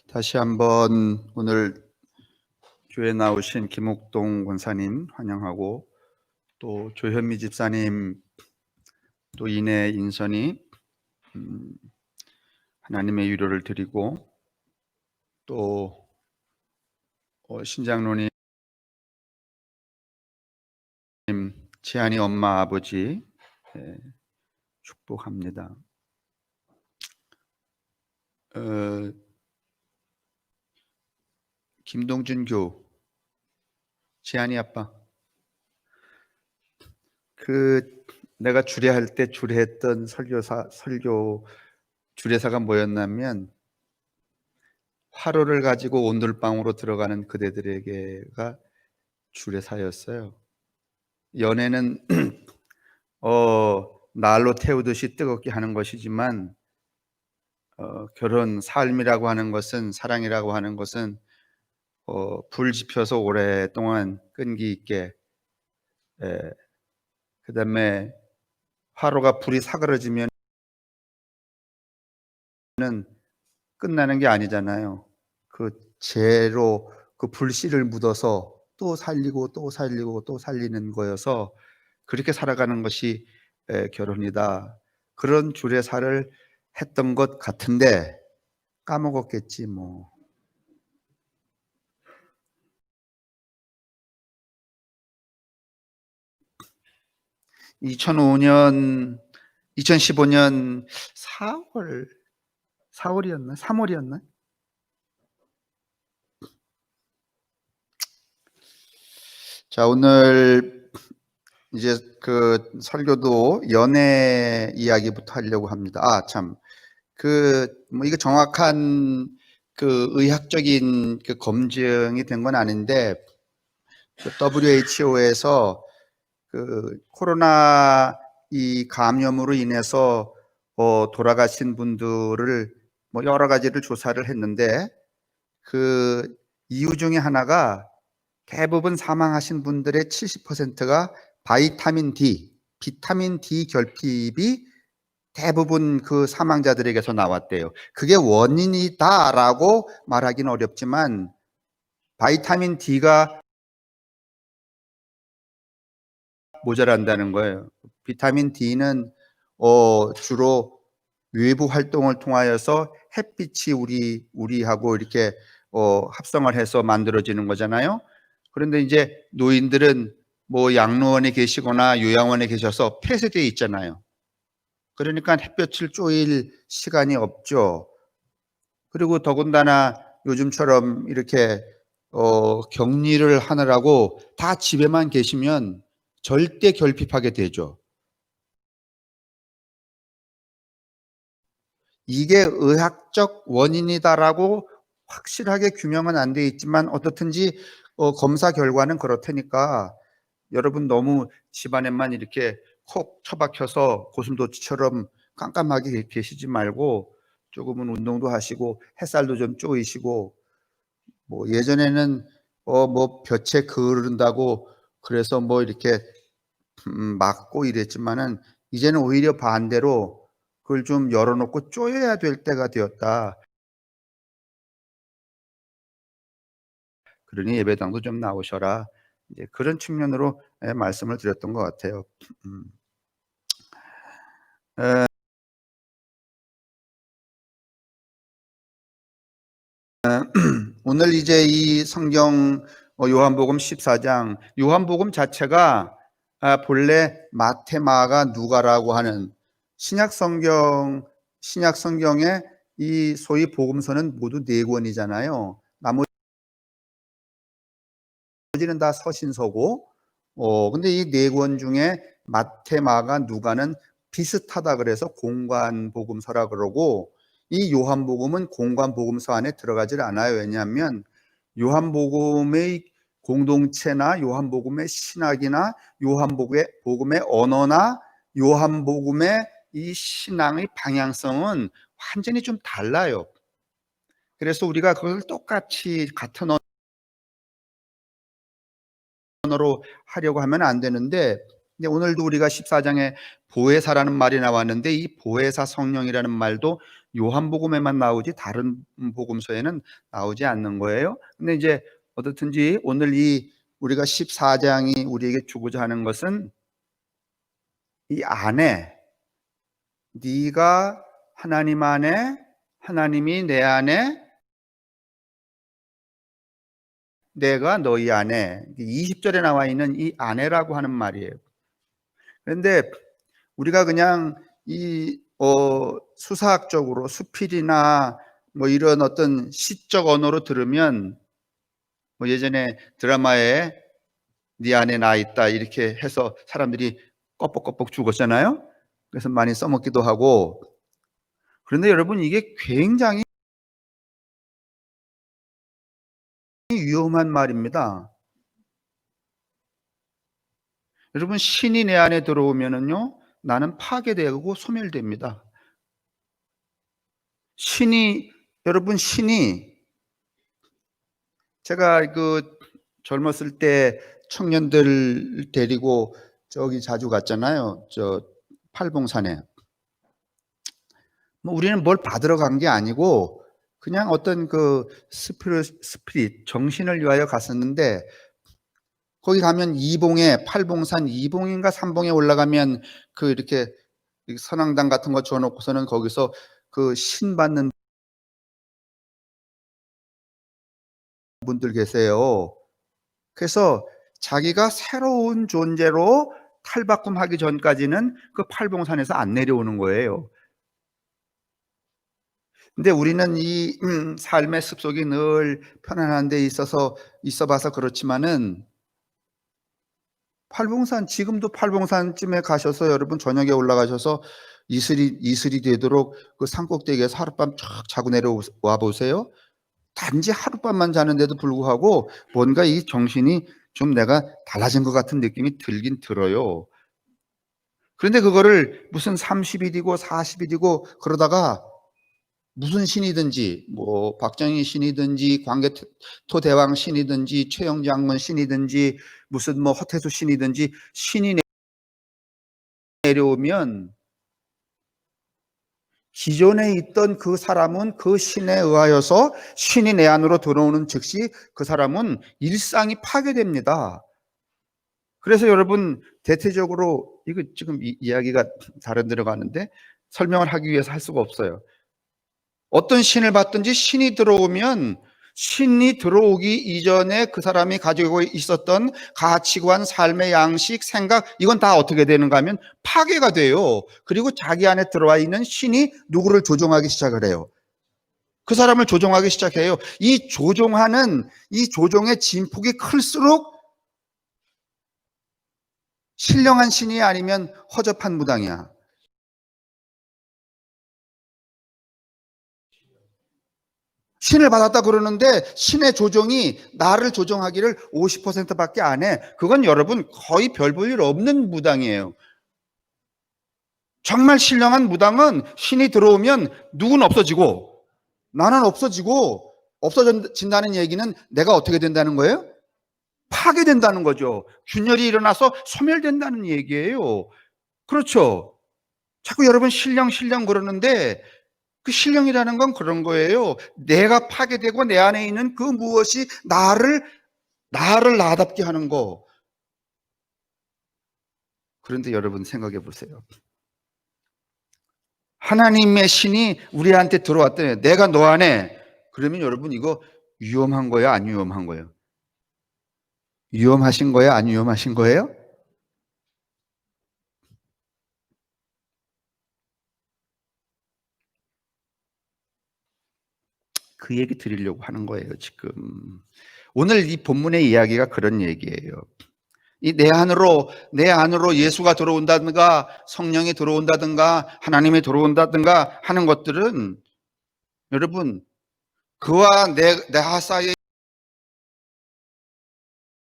다시 한번 오늘 교회 나오신 김옥동 권사님 환영하고, 또 조현미 집사님, 또 이내 인선이 하나님의 위로를 드리고, 또 신장로님, 지한이 엄마 아버지 축복합니다. 김동준 교, 지한이 아빠, 내가 주례할 때 주례했던 설교 주례사가 뭐였냐면, 화로를 가지고 온돌방으로 들어가는 그대들에게가 주례사였어요. 연애는 날로 태우듯이 뜨겁게 하는 것이지만, 결혼, 삶이라고 하는 것은, 사랑이라고 하는 것은 불 지펴서 오랫동안 끈기 있게, 그 다음에 화로가 불이 사그러지면 끝나는 게 아니잖아요. 그 재로 그 불씨를 묻어서 또 살리고 또 살리고 또 살리는 거여서, 그렇게 살아가는 것이 결혼이다. 그런 주례사를 했던 것 같은데 까먹었겠지 뭐. (2015년) 4월이었나? 3월이었나? 자, 오늘 이제 그 설교도 연애 이야기부터 하려고 합니다. 이거 정확한 의학적인 검증이 된 건 아닌데, WHO에서 코로나 이 감염으로 인해서 돌아가신 분들을 여러 가지를 조사를 했는데, 그 이유 중에 하나가, 대부분 사망하신 분들의 70%가 비타민 D 결핍이 대부분 그 사망자들에게서 나왔대요. 그게 원인이다라고 말하기는 어렵지만, 비타민 D가 모자란다는 거예요. 비타민 D는 주로 외부 활동을 통하여서 햇빛이 우리하고 이렇게 합성을 해서 만들어지는 거잖아요. 그런데 이제 노인들은 양로원에 계시거나 요양원에 계셔서 폐쇄되어 있잖아요. 그러니까 햇볕을 쬐일 시간이 없죠. 그리고 더군다나 요즘처럼 이렇게 격리를 하느라고 다 집에만 계시면 절대 결핍하게 되죠. 이게 의학적 원인이다라고 확실하게 규명은 안 돼 있지만, 어떻든지 검사 결과는 그렇다니까, 여러분 너무 집안에만 이렇게 콕 처박혀서 고슴도치처럼 깜깜하게 계시지 말고, 조금은 운동도 하시고 햇살도 좀 쬐이시고, 예전에는 볕에 그른다고 그래서 이렇게 막고 이랬지만은, 이제는 오히려 반대로 그걸 좀 열어놓고 쪼여야 될 때가 되었다. 그러니 예배당도 좀 나오셔라. 이제 그런 측면으로 말씀을 드렸던 것 같아요. 오늘 이제 이 성경 요한복음 14장, 요한복음 자체가 본래 마태, 마가, 누가라고 하는 신약 성경의 이 소위 복음서는 모두 4권이잖아요. 나머지는 다 서신서고, 근데 이 4권 중에 마태, 마가, 누가는 비슷하다 그래서 공관복음서라 그러고, 이 요한복음은 공관복음서 안에 들어가질 않아요. 왜냐하면 요한복음의 공동체나 요한복음의 신학이나 요한복음의 언어나 요한복음의 이 신앙의 방향성은 완전히 좀 달라요. 그래서 우리가 그걸 똑같이 같은 언어로 하려고 하면 안 되는데, 근데 오늘도 우리가 14장에 보혜사라는 말이 나왔는데 이 보혜사 성령이라는 말도 요한복음에만 나오지 다른 복음서에는 나오지 않는 거예요. 근데 이제 어떻든지 오늘 이 우리가 14장이 우리에게 주고자 하는 것은 이 안에 네가 하나님 안에, 하나님이 내 안에, 내가 너희 안에, 20절에 나와 있는 이 안에라고 하는 말이에요. 그런데 우리가 그냥 이 수사학적으로 수필이나 뭐 이런 어떤 시적 언어로 들으면 뭐 예전에 드라마에 네 안에 나 있다 이렇게 해서 사람들이 껍벅껍벅 죽었잖아요. 그래서 많이 써먹기도 하고. 그런데 여러분 이게 굉장히 위험한 말입니다. 여러분 신이 내 안에 들어오면은요 나는 파괴되고 소멸됩니다. 여러분 신이 제가 그 젊었을 때 청년들 데리고 저기 자주 갔잖아요. 저 팔봉산에. 뭐 우리는 뭘 받으러 간 게 아니고 그냥 어떤 그 스피릿 정신을 위하여 갔었는데 거기 가면 이봉에 팔봉산 이봉인가 삼봉에 올라가면 그 이렇게 선앙당 같은 거 줘놓고서는 거기서 그 신 받는 분들 계세요. 그래서 자기가 새로운 존재로 탈바꿈하기 전까지는 그 팔봉산에서 안 내려오는 거예요. 근데 우리는 이 삶의 습속이 늘 편안한 데 있어 봐서 그렇지만은 팔봉산 지금도 팔봉산쯤에 가셔서 여러분 저녁에 올라가셔서 이슬이 되도록 그 산꼭대기에서 하룻밤 쫙 자고 내려와 보세요. 단지 하룻밤만 자는데도 불구하고 뭔가 이 정신이 좀 내가 달라진 것 같은 느낌이 들긴 들어요. 그런데 그거를 무슨 30일이고 40일이고 그러다가 무슨 신이든지 뭐 박정희 신이든지 광개토 대왕 신이든지 최영장군 신이든지 무슨 뭐 허태수 신이든지 신이 내려오면 기존에 있던 그 사람은 그 신에 의하여서 신이 내 안으로 들어오는 즉시 그 사람은 일상이 파괴됩니다. 그래서 여러분 대체적으로 이거 지금 이야기가 다른 데로 가는데 설명을 하기 위해서 할 수가 없어요. 어떤 신을 받든지 신이 들어오면 신이 들어오기 이전에 그 사람이 가지고 있었던 가치관, 삶의 양식, 생각 이건 다 어떻게 되는가 하면 파괴가 돼요. 그리고 자기 안에 들어와 있는 신이 누구를 조종하기 시작을 해요. 그 사람을 조종하기 시작해요. 이 조종의 진폭이 클수록 신령한 신이 아니면 허접한 무당이야. 신을 받았다 그러는데 신의 조종이 나를 조종하기를 50%밖에 안 해. 그건 여러분 거의 별 볼 일 없는 무당이에요. 정말 신령한 무당은 신이 들어오면 누구는 없어지고 나는 없어진다는 얘기는 내가 어떻게 된다는 거예요? 파괴된다는 거죠. 균열이 일어나서 소멸된다는 얘기예요. 그렇죠. 자꾸 여러분 신령 그러는데 그 신령이라는 건 그런 거예요. 내가 파괴되고 내 안에 있는 그 무엇이 나를 나답게 하는 거. 그런데 여러분 생각해 보세요. 하나님의 신이 우리한테 들어왔더니 내가 너 안에 그러면 여러분 이거 위험한 거예요? 안 위험한 거예요? 위험하신 거예요? 안 위험하신 거예요? 그 얘기 드리려고 하는 거예요, 지금. 오늘 이 본문의 이야기가 그런 얘기예요. 이 내 안으로 예수가 들어온다든가 성령이 들어온다든가 하나님이 들어온다든가 하는 것들은 여러분 그와 내 사이에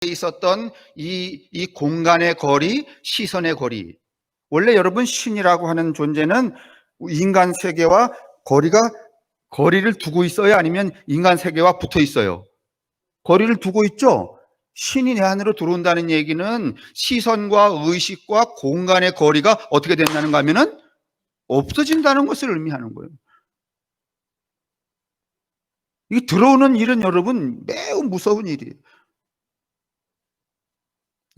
있었던 이 공간의 거리, 시선의 거리. 원래 여러분 신이라고 하는 존재는 인간 세계와 거리를 두고 있어요? 아니면 인간 세계와 붙어 있어요? 거리를 두고 있죠? 신이 내 안으로 들어온다는 얘기는 시선과 의식과 공간의 거리가 어떻게 된다는가 하면은 없어진다는 것을 의미하는 거예요. 이 들어오는 일은 여러분 매우 무서운 일이에요.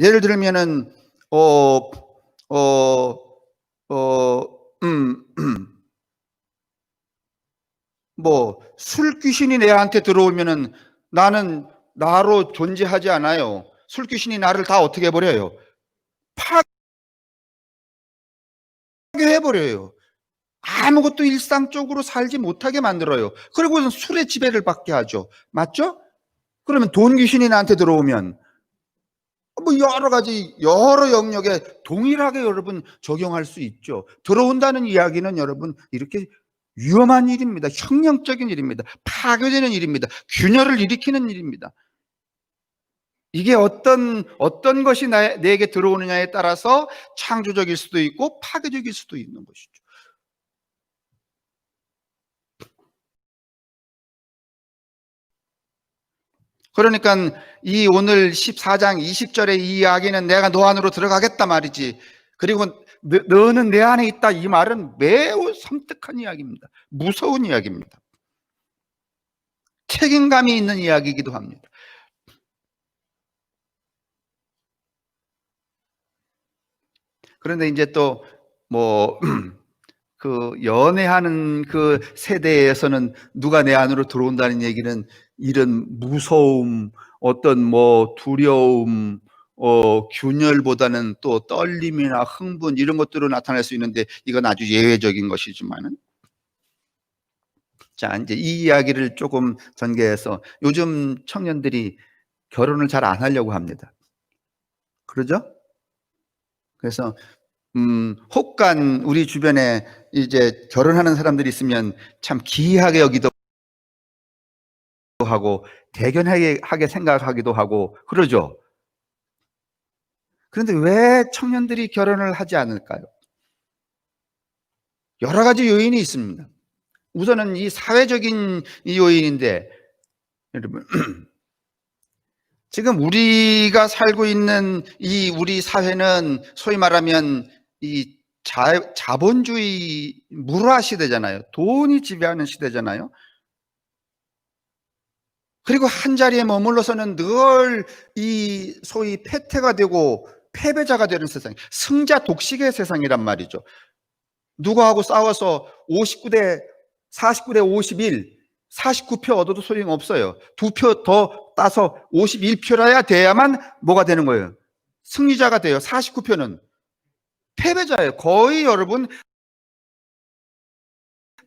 예를 들면은 어, 어, 어, 뭐 술귀신이 내한테 들어오면은 나는 나로 존재하지 않아요. 술귀신이 나를 다 어떻게 해버려요? 파괴해버려요. 아무것도 일상적으로 살지 못하게 만들어요. 그리고는 술의 지배를 받게 하죠. 맞죠? 그러면 돈 귀신이 나한테 들어오면 뭐 여러 가지 여러 영역에 동일하게 여러분 적용할 수 있죠. 들어온다는 이야기는 여러분 이렇게 위험한 일입니다. 혁명적인 일입니다. 파괴되는 일입니다. 균열을 일으키는 일입니다. 이게 어떤 것이 내게 들어오느냐에 따라서 창조적일 수도 있고 파괴적일 수도 있는 것이죠. 그러니까 이 오늘 14장 20절의 이 이야기는 내가 너 안으로 들어가겠다 말이지. 그리고 너는 내 안에 있다 이 말은 매우 섬뜩한 이야기입니다. 무서운 이야기입니다. 책임감이 있는 이야기이기도 합니다. 그런데 이제 또 뭐 그 연애하는 그 세대에서는 누가 내 안으로 들어온다는 얘기는 이런 무서움, 어떤 뭐 두려움, 균열보다는 또 떨림이나 흥분 이런 것들로 나타날 수 있는데 이건 아주 예외적인 것이지만은 자 이제 이 이야기를 조금 전개해서 요즘 청년들이 결혼을 잘 안 하려고 합니다. 그러죠? 그래서 혹간 우리 주변에 이제 결혼하는 사람들이 있으면 참 기이하게 여기도 하고 대견하게 생각하기도 하고 그러죠. 그런데 왜 청년들이 결혼을 하지 않을까요? 여러 가지 요인이 있습니다. 우선은 이 사회적인 이 요인인데 여러분 지금 우리가 살고 있는 이 우리 사회는 소위 말하면 이 자본주의 물화 시대잖아요. 돈이 지배하는 시대잖아요. 그리고 한 자리에 머물러서는 늘 이 소위 패퇴가 되고 패배자가 되는 세상, 승자 독식의 세상이란 말이죠. 누구하고 싸워서 59대 49대 51, 49표 얻어도 소용없어요. 2표 더 따서 51표라야 돼야만 뭐가 되는 거예요? 승리자가 돼요. 49표는 패배자예요. 거의 여러분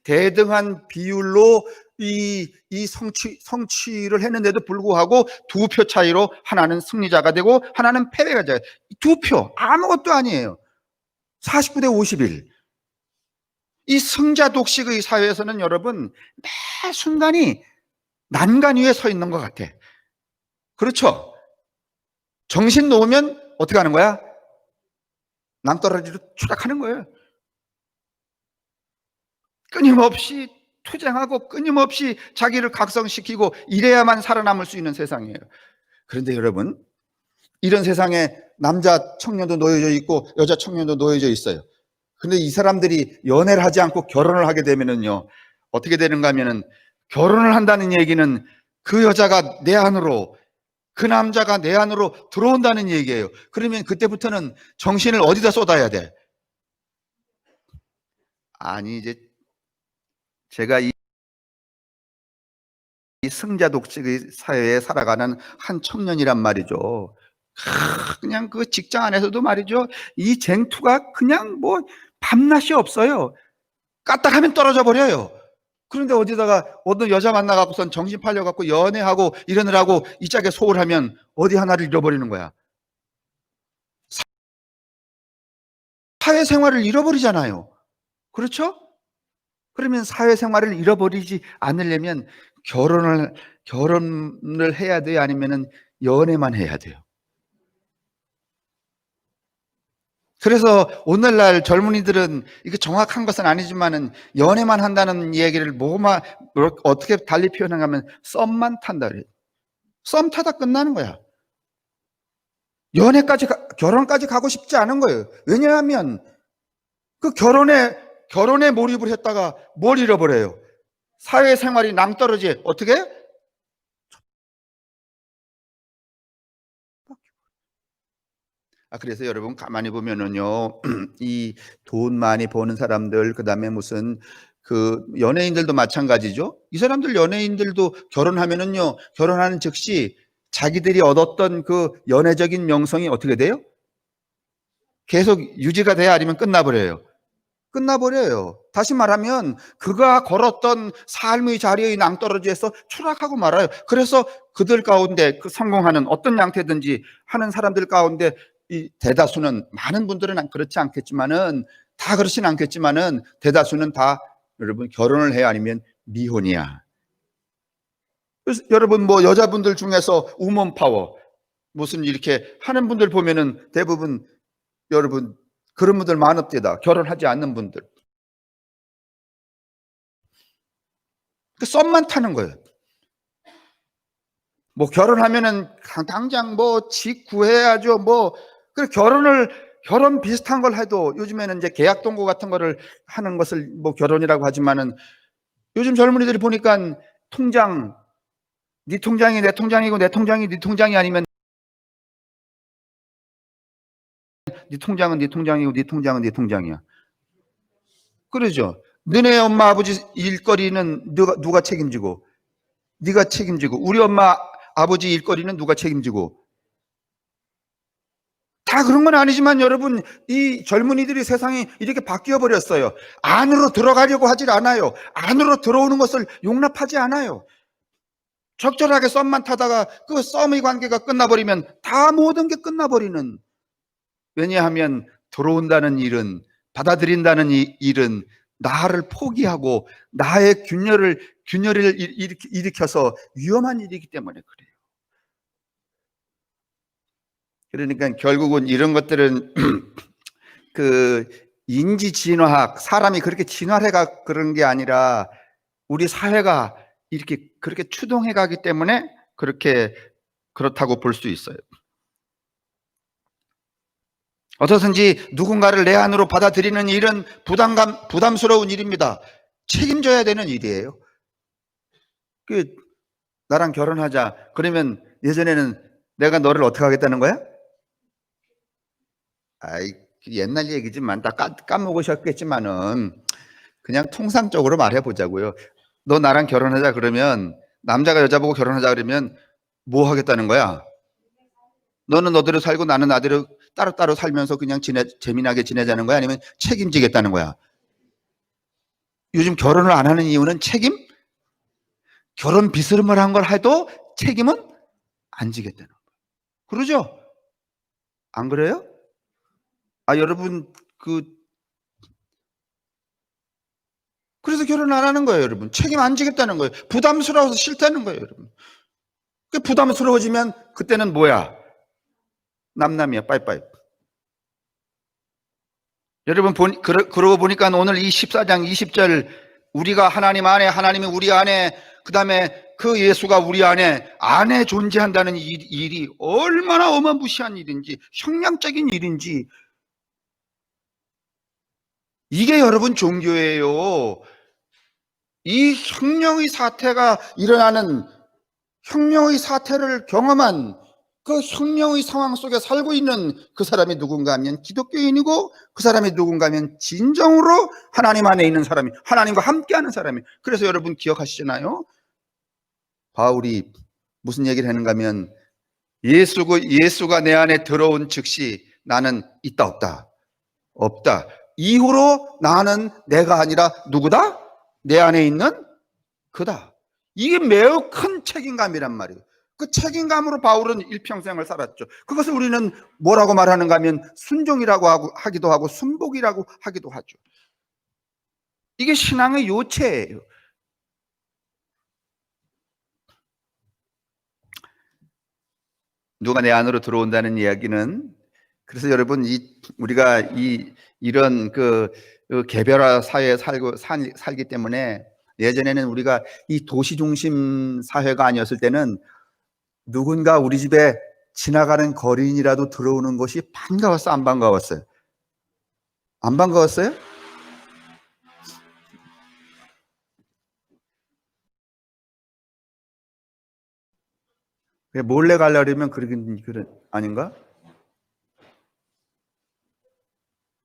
대등한 비율로 이 성취를 했는데도 불구하고 2표 차이로 하나는 승리자가 되고 하나는 패배가 돼요. 2표 아무것도 아니에요. 49대 51. 이 승자 독식의 사회에서는 여러분 매 순간이 난간 위에 서 있는 것 같아. 그렇죠? 정신 놓으면 어떻게 하는 거야? 낭떠러지로 추락하는 거예요. 끊임없이 투쟁하고 끊임없이 자기를 각성시키고 이래야만 살아남을 수 있는 세상이에요. 그런데 여러분 이런 세상에 남자 청년도 놓여져 있고 여자 청년도 놓여져 있어요. 근데 이 사람들이 연애를 하지 않고 결혼을 하게 되면은요 어떻게 되는가 하면은 결혼을 한다는 얘기는 그 여자가 내 안으로 그 남자가 내 안으로 들어온다는 얘기예요. 그러면 그때부터는 정신을 어디다 쏟아야 돼? 아니 이제 제가 이 승자 독식의 사회에 살아가는 한 청년이란 말이죠. 그냥 그 직장 안에서도 말이죠. 이 쟁투가 그냥 뭐 밤낮이 없어요. 까딱하면 떨어져 버려요. 그런데 어디다가 어떤 여자 만나갖고선 정신 팔려갖고 연애하고 이러느라고 이 짝에 소홀하면 어디 하나를 잃어버리는 거야. 사회생활을 잃어버리잖아요. 그렇죠? 그러면 사회생활을 잃어버리지 않으려면 결혼을 해야 돼요? 아니면은 연애만 해야 돼요? 그래서 오늘날 젊은이들은 이게 정확한 것은 아니지만은 연애만 한다는 얘기를 어떻게 달리 표현하면 썸만 탄다 그래요. 썸 타다 끝나는 거야. 결혼까지 가고 싶지 않은 거예요. 왜냐하면 그 결혼에 몰입을 했다가 뭘 잃어버려요? 사회생활이 낭떠러지. 어떻게? 그래서 여러분 가만히 보면은요, 이 돈 많이 버는 사람들, 그 다음에 무슨 그 연예인들도 마찬가지죠. 이 사람들 연예인들도 결혼하면은요, 결혼하는 즉시 자기들이 얻었던 그 연애적인 명성이 어떻게 돼요? 계속 유지가 돼야 아니면 끝나버려요. 끝나버려요. 다시 말하면 그가 걸었던 삶의 자리의 낭떠러지에서 추락하고 말아요. 그래서 그들 가운데 그 성공하는 어떤 양태든지 하는 사람들 가운데 이 대다수는, 많은 분들은 그렇지 않겠지만은, 다 그렇진 않겠지만은 대다수는 다 여러분 결혼을 해야 아니면 미혼이야. 그래서 여러분 뭐 여자분들 중에서 우먼 파워 무슨 이렇게 하는 분들 보면은 대부분 여러분 그런 분들 많읍니다. 결혼하지 않는 분들. 그 썸만 타는 거예요. 뭐 결혼하면은 당장 뭐 집 구해야죠. 뭐 그 결혼 비슷한 걸 해도 요즘에는 이제 계약 동거 같은 거를 하는 것을 뭐 결혼이라고 하지만은 요즘 젊은이들이 보니까 통장, 네 통장이 내 통장이고 내 통장이 네 통장이 아니면 네 통장은 네 통장이고 네 통장은 네 통장이야. 그러죠. 너네 엄마 아버지 일거리는 누가 책임지고, 네가 책임지고, 우리 엄마 아버지 일거리는 누가 책임지고. 다 그런 건 아니지만 여러분, 이 젊은이들이 세상이 이렇게 바뀌어 버렸어요. 안으로 들어가려고 하질 않아요. 안으로 들어오는 것을 용납하지 않아요. 적절하게 썸만 타다가 그 썸의 관계가 끝나버리면 다 모든 게 끝나버리는. 왜냐하면 들어온다는 일은, 받아들인다는 일은 나를 포기하고 나의 균열을 일으켜서 위험한 일이기 때문에 그래요. 그러니까 결국은 이런 것들은 그 인지 진화학, 사람이 그렇게 진화해가 그런 게 아니라 우리 사회가 이렇게 그렇게 추동해 가기 때문에 그렇다고 볼 수 있어요. 어떻든지 누군가를 내 안으로 받아들이는 일은 부담스러운 일입니다. 책임져야 되는 일이에요. 나랑 결혼하자. 그러면 예전에는 내가 너를 어떻게 하겠다는 거야? 아이, 옛날 얘기지만 다 까먹으셨겠지만은 그냥 통상적으로 말해보자고요. 너 나랑 결혼하자 그러면, 남자가 여자 보고 결혼하자 그러면 뭐 하겠다는 거야? 너는 너대로 살고 나는 나대로 따로따로 살면서 그냥 재미나게 지내자는 거야? 아니면 책임지겠다는 거야? 요즘 결혼을 안 하는 이유는 책임? 결혼 비스름을 한 걸 해도 책임은 안 지겠다는 거야. 그러죠? 안 그래요? 여러분, 그래서 결혼 안 하는 거예요, 여러분. 책임 안 지겠다는 거예요. 부담스러워서 싫다는 거예요, 여러분. 부담스러워지면 그때는 뭐야? 남남이야, 빠이빠이. 여러분, 그러고 보니까 오늘 이 14장 20절, 우리가 하나님 안에, 하나님이 우리 안에, 그 다음에 그 예수가 우리 안에 존재한다는 일이 얼마나 어마무시한 일인지, 혁명적인 일인지, 이게 여러분 종교예요. 이 혁명의 사태가 일어나는, 혁명의 사태를 경험한 그 혁명의 상황 속에 살고 있는 그 사람이 누군가 하면 기독교인이고, 그 사람이 누군가 하면 진정으로 하나님 안에 있는 사람이, 하나님과 함께하는 사람이. 그래서 여러분 기억하시잖아요. 바울이 무슨 얘기를 하는가 하면 예수가 내 안에 들어온 즉시 나는 있다 없다? 없다. 이후로 나는 내가 아니라 누구다? 내 안에 있는 그다. 이게 매우 큰 책임감이란 말이에요. 그 책임감으로 바울은 일평생을 살았죠. 그것을 우리는 뭐라고 말하는가 하면 순종이라고 하기도 하고 순복이라고 하기도 하죠. 이게 신앙의 요체예요. 누가 내 안으로 들어온다는 이야기는, 그래서 여러분 우리가 이런 개별화 사회에 살기 때문에, 예전에는 우리가 이 도시 중심 사회가 아니었을 때는 누군가 우리 집에 지나가는 거리인이라도 들어오는 것이 반가웠어, 안 반가웠어요? 안 반가웠어요? 몰래 가려면 그런 아닌가?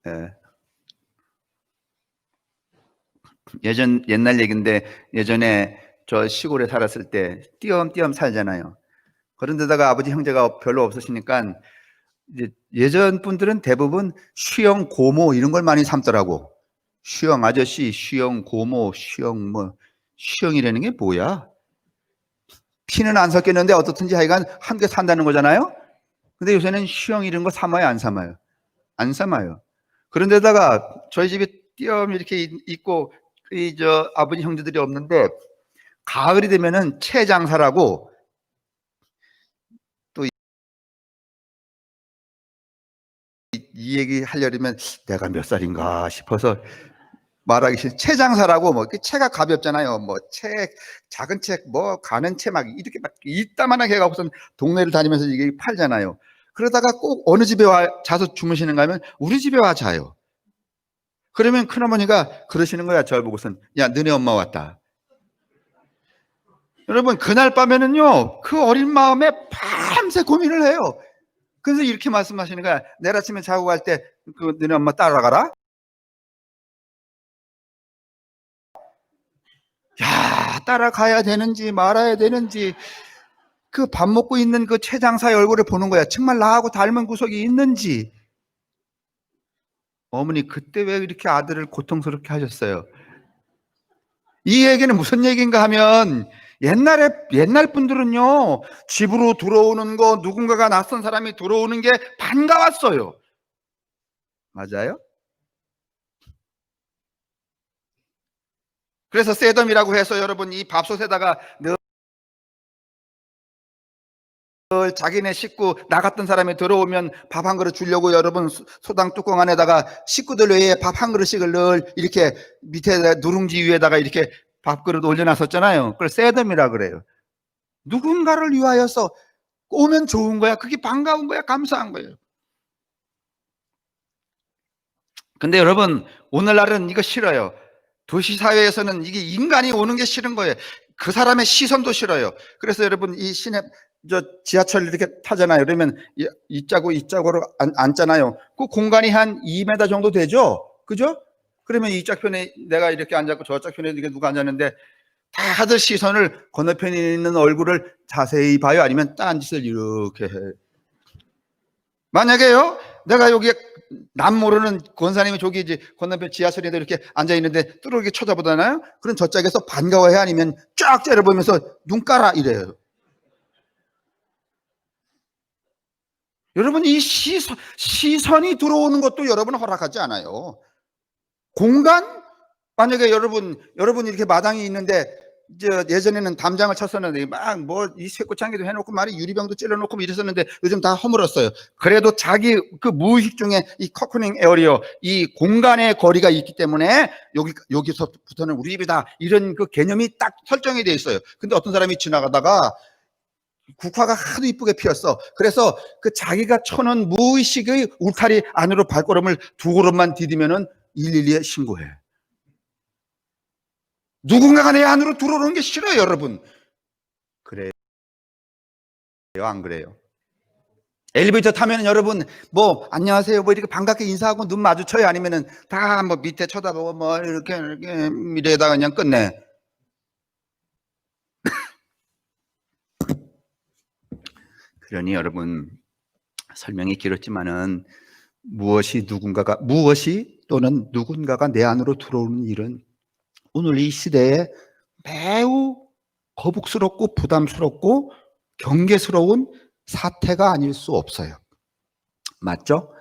예. 옛날 얘기인데 예전에 저 시골에 살았을 때 띄엄띄엄 살잖아요. 그런데다가 아버지 형제가 별로 없으시니까 이제 예전 분들은 대부분 쉬영 고모 이런 걸 많이 삼더라고. 쉬영 아저씨, 쉬영 고모, 쉬영 뭐 쉬영이라는 게 뭐야? 피는 안 섞였는데 어떻든지 하여간 함께 산다는 거잖아요. 근데 요새는 쉬영 이런 거 삼아요, 안 삼아요? 안 삼아요. 그런데다가 저희 집에 띄엄 이렇게 있고 이 저 아버지 형제들이 없는데 가을이 되면은 채장사라고 또 이 얘기 하려면 내가 몇 살인가 싶어서 말하기 싫은 채장사라고 뭐 채가 가볍잖아요. 뭐 책, 작은 책, 뭐 가는 채 막 이렇게 막 이따만하게 해갖고선 동네를 다니면서 이게 팔잖아요. 그러다가 꼭 어느 집에 와 자서 주무시는가 하면 우리 집에 와 자요. 그러면 큰어머니가 그러시는 거야. 저를 보고선 야 너네 엄마 왔다. 여러분 그날 밤에는요 그 어린 마음에 밤새 고민을 해요. 그래서 이렇게 말씀하시는 거야. 내일 아침에 자고 갈 때 그 너네 엄마 따라가라. 야 따라가야 되는지 말아야 되는지 그 밥 먹고 있는 그 최장사의 얼굴을 보는 거야. 정말 나하고 닮은 구석이 있는지. 어머니 그때 왜 이렇게 아들을 고통스럽게 하셨어요? 이 얘기는 무슨 얘기인가 하면 옛날 분들은요 집으로 들어오는 거 누군가가 낯선 사람이 들어오는 게 반가웠어요. 맞아요? 그래서 세덤이라고 해서 여러분 이 밥솥에다가 늘 자기네 식구 나 같은 사람이 들어오면 밥 한 그릇 주려고 여러분 소당 뚜껑 안에다가 식구들 외에 밥 한 그릇씩을 늘 이렇게 밑에 누룽지 위에다가 이렇게 밥그릇 올려놨었잖아요. 그걸 세덤이라 그래요. 누군가를 위하여서 오면 좋은 거야. 그게 반가운 거야. 감사한 거예요. 근데 여러분 오늘날은 이거 싫어요. 도시 사회에서는 이게 인간이 오는 게 싫은 거예요. 그 사람의 시선도 싫어요. 그래서 여러분 이 시내 저 지하철 이렇게 타잖아요. 그러면 이 짝으로 앉잖아요. 그 공간이 한 2m 정도 되죠. 그죠? 그러면 이짝 편에 내가 이렇게 앉았고 저짝 편에 이렇게 누가 앉았는데 다들 시선을 건너편에 있는 얼굴을 자세히 봐요. 아니면 딴 짓을 이렇게 해. 만약에요, 내가 여기에 남 모르는 권사님이 저기 이제 건너편 지하철에 이렇게 앉아 있는데 뚜렷이 쳐다보잖아요. 그럼 저 짝에서 반가워해 아니면 쫙 째려보면서 눈 깔아 이래요. 여러분 이 시선이 들어오는 것도 여러분은 허락하지 않아요. 공간? 만약에 여러분 이렇게 마당이 있는데 예전에는 담장을 쳤었는데 막 뭐 이 쇠꼬창기도 해놓고 말이 유리병도 찔러놓고 뭐 이랬었는데 요즘 다 허물었어요. 그래도 자기 그 무의식 중에 이 커커닝 에어리어 이 공간의 거리가 있기 때문에 여기서부터는 우리 집이다 이런 그 개념이 딱 설정이 돼 있어요. 근데 어떤 사람이 지나가다가 국화가 하도 이쁘게 피었어. 그래서 그 자기가 쳐놓은 무의식의 울타리 안으로 발걸음을 두 걸음만 디디면은 112에 신고해. 누군가가 내 안으로 들어오는 게 싫어요, 여러분. 그래요, 안 그래요? 엘리베이터 타면 여러분 뭐 안녕하세요 뭐 이렇게 반갑게 인사하고 눈 마주쳐요 아니면은 다 뭐 밑에 쳐다보고 뭐 이렇게 이래다가 그냥 끝내. 그러니 여러분 설명이 길었지만은 무엇이 또는 누군가가 내 안으로 들어오는 일은 오늘 이 시대에 매우 거북스럽고 부담스럽고 경계스러운 사태가 아닐 수 없어요. 맞죠?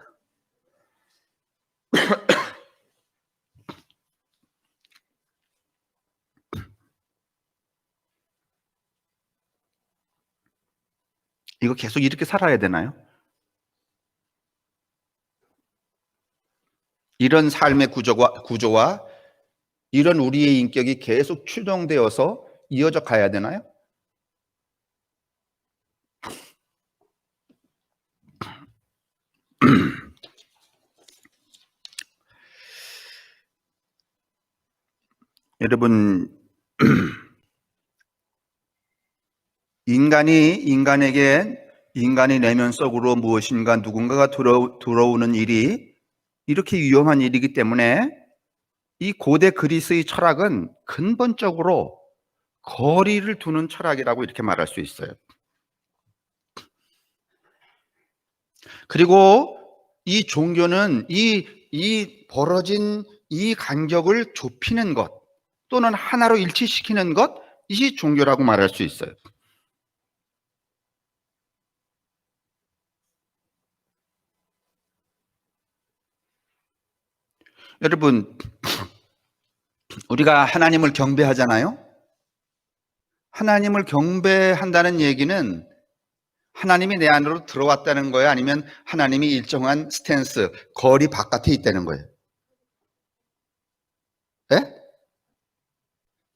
이거 계속 이렇게 살아야 되나요? 이런 삶의 구조와 이런 우리의 인격이 계속 추정되어서 이어져 가야 되나요? 여러분, 인간의 내면 속으로 무엇인가 누군가가 들어오는 일이 이렇게 위험한 일이기 때문에 이 고대 그리스의 철학은 근본적으로 거리를 두는 철학이라고 이렇게 말할 수 있어요. 그리고 이 종교는 이 벌어진 이 간격을 좁히는 것 또는 하나로 일치시키는 것, 이 종교라고 말할 수 있어요. 여러분, 우리가 하나님을 경배하잖아요. 하나님을 경배한다는 얘기는 하나님이 내 안으로 들어왔다는 거예요? 아니면 하나님이 일정한 스탠스, 거리 바깥에 있다는 거예요? 네?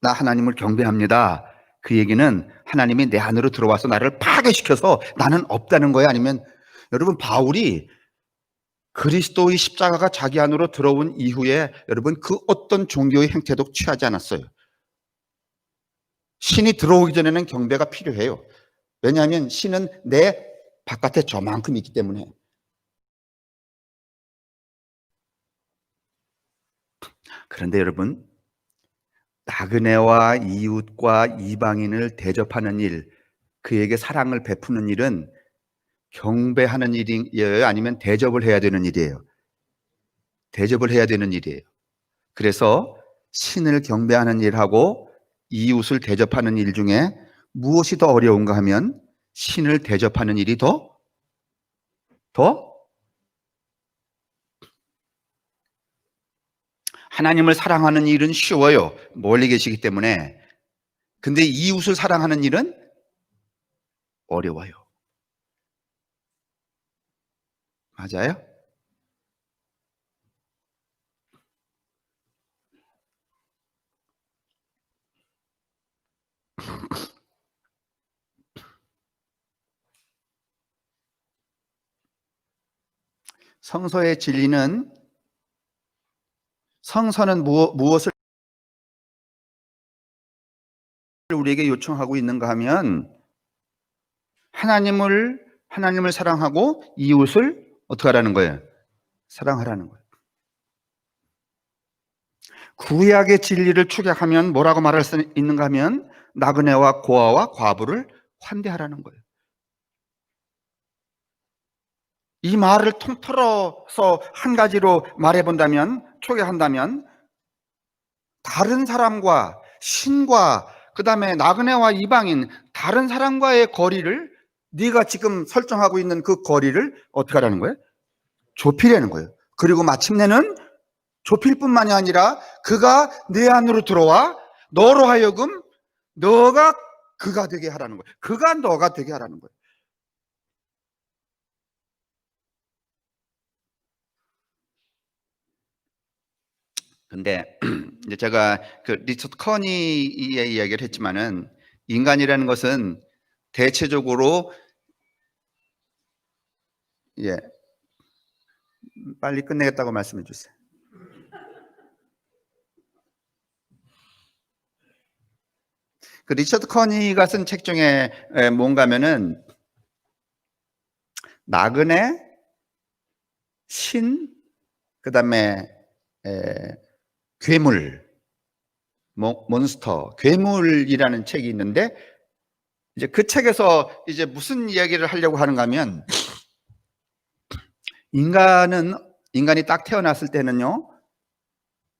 나 하나님을 경배합니다. 그 얘기는 하나님이 내 안으로 들어와서 나를 파괴시켜서 나는 없다는 거예요? 아니면 여러분, 바울이 그리스도의 십자가가 자기 안으로 들어온 이후에 여러분 그 어떤 종교의 행태도 취하지 않았어요. 신이 들어오기 전에는 경배가 필요해요. 왜냐하면 신은 내 바깥에 저만큼 있기 때문에. 그런데 여러분, 나그네와 이웃과 이방인을 대접하는 일, 그에게 사랑을 베푸는 일은 경배하는 일이에요? 아니면 대접을 해야 되는 일이에요? 대접을 해야 되는 일이에요. 그래서 신을 경배하는 일하고 이웃을 대접하는 일 중에 무엇이 더 어려운가 하면 신을 대접하는 일이 더 하나님을 사랑하는 일은 쉬워요. 멀리 계시기 때문에. 근데 이웃을 사랑하는 일은 어려워요. 맞아요? 성서의 진리는, 성서는 무엇을 우리에게 요청하고 있는가 하면 하나님을 사랑하고 이웃을 어떻게 하라는 거예요? 사랑하라는 거예요. 구약의 진리를 축약하면 뭐라고 말할 수 있는가 하면 나그네와 고아와 과부를 환대하라는 거예요. 이 말을 통틀어서 한 가지로 말해본다면, 초기한다면 다른 사람과 신과 그 다음에 나그네와 이방인, 다른 사람과의 거리를, 네가 지금 설정하고 있는 그 거리를 어떻게 하라는 거예요? 좁히려는 거예요. 그리고 마침내는 좁힐 뿐만이 아니라 그가 내 안으로 들어와 너로 하여금 너가 그가 되게 하라는 거예요. 그가 너가 되게 하라는 거예요. 근데 이제 제가 그 리처드 커니의 이야기를 했지만은 인간이라는 것은 대체적으로, 예, 빨리 끝내겠다고 말씀해 주세요. 그 리처드 커니가 쓴 책 중에 뭔가면은 나그네, 신, 그다음에 괴물, 몬스터, 괴물이라는 책이 있는데 이제 그 책에서 이제 무슨 이야기를 하려고 하는가 하면 인간이 딱 태어났을 때는요,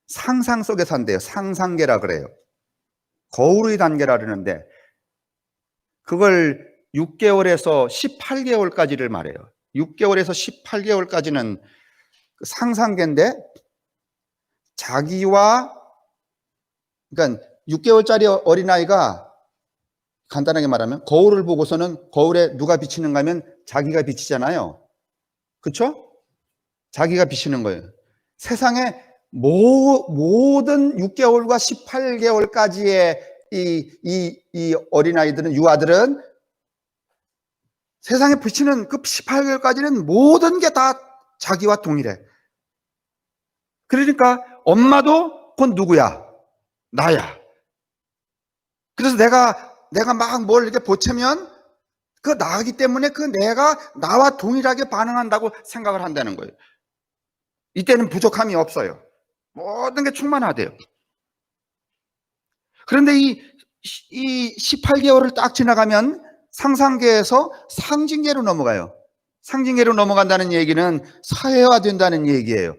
상상 속에 산대요. 상상계라 그래요. 거울의 단계라 그러는데 그걸 6개월에서 18개월까지를 말해요. 6개월에서 18개월까지는 상상계인데 자기와, 그러니까 6개월짜리 어린아이가 간단하게 말하면 거울을 보고서는 거울에 누가 비치는가 하면 자기가 비치잖아요. 그렇죠? 자기가 비치는 거예요. 세상에 모든 6개월과 18개월까지의 이 어린아이들은, 유아들은 세상에 비치는 그 18개월까지는 모든 게 다 자기와 동일해. 그러니까 엄마도 곧 누구야? 나야. 그래서 내가 막 뭘 이렇게 보채면 그 나이기 때문에 그 내가 나와 동일하게 반응한다고 생각을 한다는 거예요. 이때는 부족함이 없어요. 모든 게 충만하대요. 그런데 이 18개월을 딱 지나가면 상상계에서 상징계로 넘어가요. 상징계로 넘어간다는 얘기는 사회화된다는 얘기예요.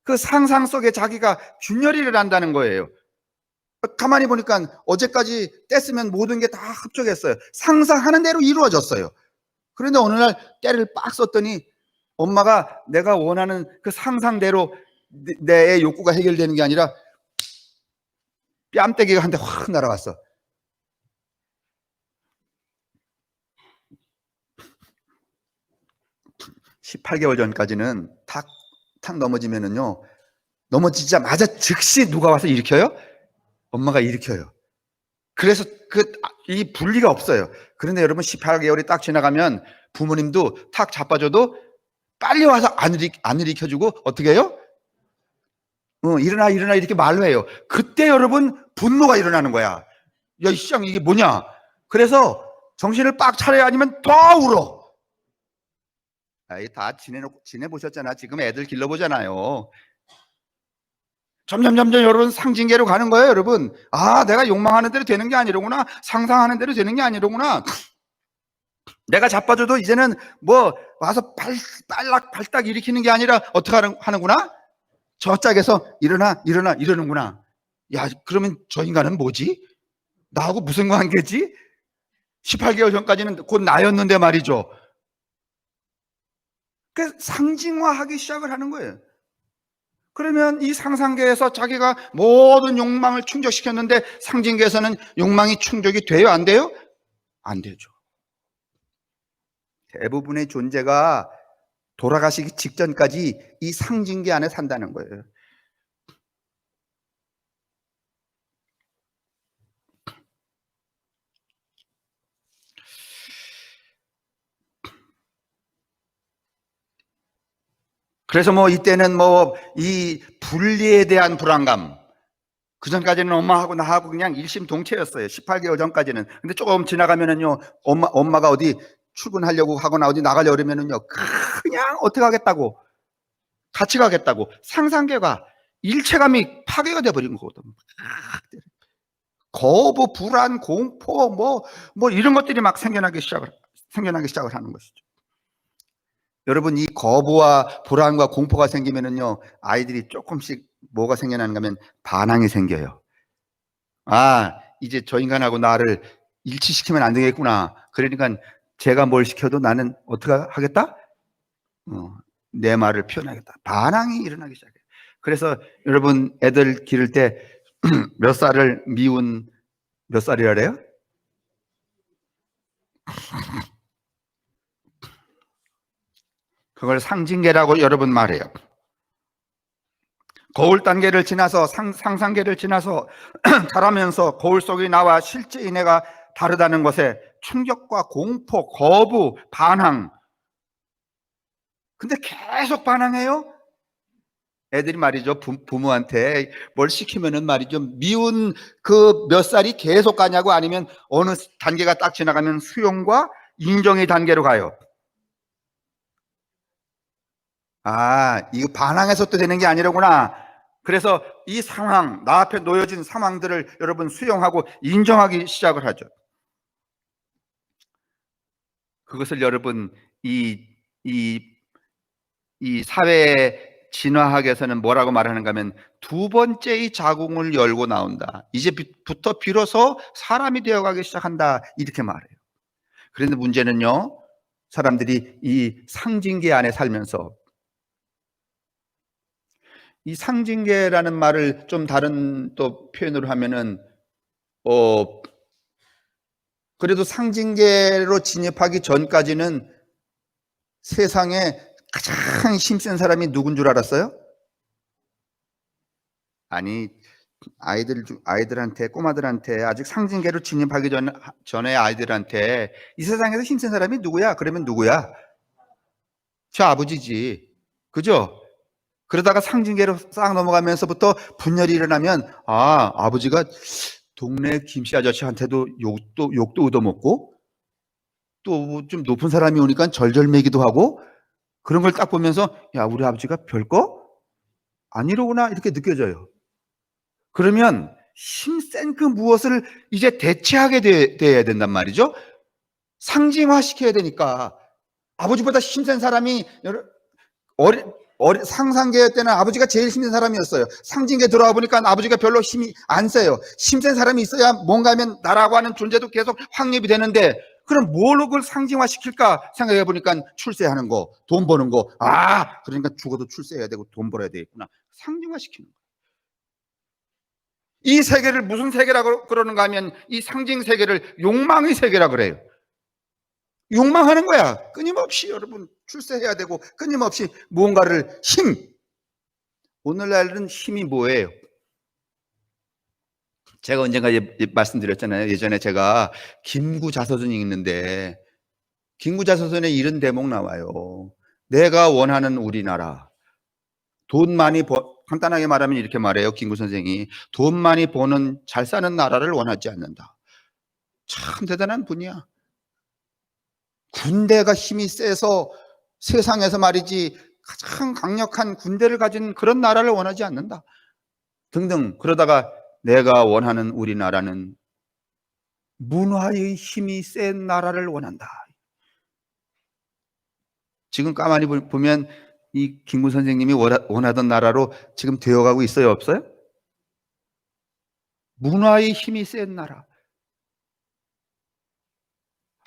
그 상상 속에 자기가 균열이를 한다는 거예요. 가만히 보니까 어제까지 뗐으면 모든 게 다 합쳐졌어요. 상상하는 대로 이루어졌어요. 그런데 어느 날 때를 빡 썼더니 엄마가 내가 원하는 그 상상대로 내 욕구가 해결되는 게 아니라 뺨때기가 한 대 확 날아갔어. (18개월) 전까지는 탁 넘어지면은요, 넘어지자마자 즉시 누가 와서 일으켜요? 엄마가 일으켜요. 그래서 이 분리가 없어요. 그런데 여러분 18개월이 딱 지나가면 부모님도 탁 자빠져도 빨리 와서 안 일으켜주고 어떻게 해요? 일어나 이렇게 말로 해요. 그때 여러분 분노가 일어나는 거야. 야, 이 시장 이게 뭐냐? 그래서 정신을 빡 차려야 아니면 더 울어. 다 지내보셨잖아. 지금 애들 길러보잖아요. 점점 여러분 상징계로 가는 거예요, 여러분. 아, 내가 욕망하는 대로 되는 게 아니로구나. 상상하는 대로 되는 게 아니로구나. 내가 자빠져도 이제는 뭐 와서 발딱 일으키는 게 아니라 어떻게 하는구나? 저 짝에서 일어나 이러는구나. 야, 그러면 저 인간은 뭐지? 나하고 무슨 관계지? 18개월 전까지는 곧 나였는데 말이죠. 그 상징화하기 시작을 하는 거예요. 그러면 이 상상계에서 자기가 모든 욕망을 충족시켰는데 상징계에서는 욕망이 충족이 돼요? 안 돼요? 안 되죠. 대부분의 존재가 돌아가시기 직전까지 이 상징계 안에 산다는 거예요. 그래서 뭐 이때는 뭐 이 분리에 대한 불안감, 그 전까지는 엄마하고 나하고 그냥 일심동체였어요. 18개월 전까지는. 근데 조금 지나가면은요, 엄마가 어디 출근하려고 하거나 어디 나가려고 그러면은요, 그냥 어떻게 하겠다고, 같이 가겠다고 상상계가, 일체감이 파괴가 돼버린 거거든. 거부, 불안, 공포, 뭐 이런 것들이 막 생겨나기 시작을 하는 것이죠. 여러분, 이 거부와 불안과 공포가 생기면은요, 아이들이 조금씩 뭐가 생겨나는가 하면 반항이 생겨요. 아, 이제 저 인간하고 나를 일치시키면 안 되겠구나. 그러니까 제가 뭘 시켜도 나는 어떻게 하겠다? 내 말을 표현하겠다. 반항이 일어나기 시작해요. 그래서 여러분, 애들 기를 때 몇 살을 미운 몇 살이라 그래요? 그걸 상징계라고 여러분 말해요. 거울 단계를 지나서 상상계를 지나서 자라면서 거울 속에 나와 실제의 내가 다르다는 것에 충격과 공포, 거부, 반항. 근데 계속 반항해요. 애들이 말이죠, 부모한테 뭘 시키면은 말이죠, 미운 그 몇 살이 계속 가냐고, 아니면 어느 단계가 딱 지나가면 수용과 인정의 단계로 가요. 아, 이거 반항해서 또 되는 게 아니라구나. 그래서 이 상황, 나 앞에 놓여진 상황들을 여러분 수용하고 인정하기 시작을 하죠. 그것을 여러분 이 사회 진화학에서는 뭐라고 말하는가 하면 두 번째의 자궁을 열고 나온다. 이제부터 비로소 사람이 되어가기 시작한다. 이렇게 말해요. 그런데 문제는요, 사람들이 이 상징계 안에 살면서, 이 상징계라는 말을 좀 다른 또 표현으로 하면은 그래도 상징계로 진입하기 전까지는 세상에 가장 힘센 사람이 누군 줄 알았어요? 아니, 아이들한테, 꼬마들한테, 아직 상징계로 진입하기 전에 아이들한테 이 세상에서 힘센 사람이 누구야? 그러면 누구야? 저 아버지지. 그죠? 그러다가 상징계로 싹 넘어가면서부터 분열이 일어나면 아버지가 동네 김씨 아저씨한테도 욕도 얻어먹고 또 좀 높은 사람이 오니까 절절매기도 하고 그런 걸 딱 보면서 야, 우리 아버지가 별거 아니로구나 이렇게 느껴져요. 그러면 힘센 그 무엇을 이제 대체하게 돼야 된단 말이죠. 상징화시켜야 되니까 아버지보다 힘센 사람이 상상계 때는 아버지가 제일 힘든 사람이었어요. 상징계 들어와 보니까 아버지가 별로 힘이 안 세요. 힘센 사람이 있어야 뭔가 하면 나라고 하는 존재도 계속 확립이 되는데 그럼 뭘로 그걸 상징화시킬까 생각해 보니까 출세하는 거, 돈 버는 거. 그러니까 죽어도 출세해야 되고 돈 벌어야 되겠구나. 상징화시키는 거. 이 세계를 무슨 세계라고 그러는가 하면 이 상징 세계를 욕망의 세계라 그래요. 욕망하는 거야. 끊임없이 여러분 출세해야 되고 끊임없이 무언가를 오늘날은 힘이 뭐예요? 제가 언젠가 말씀드렸잖아요. 예전에 제가 김구자서전 읽는데 김구자서전에 이런 대목 나와요. 내가 원하는 우리나라. 돈 많이 간단하게 말하면 이렇게 말해요. 김구 선생이 돈 많이 버는 잘 사는 나라를 원하지 않는다. 참 대단한 분이야. 군대가 힘이 세서 세상에서 말이지 가장 강력한 군대를 가진 그런 나라를 원하지 않는다. 등등. 그러다가 내가 원하는 우리나라는 문화의 힘이 센 나라를 원한다. 지금 가만히 보면 이 김구 선생님이 원하던 나라로 지금 되어가고 있어요, 없어요? 문화의 힘이 센 나라.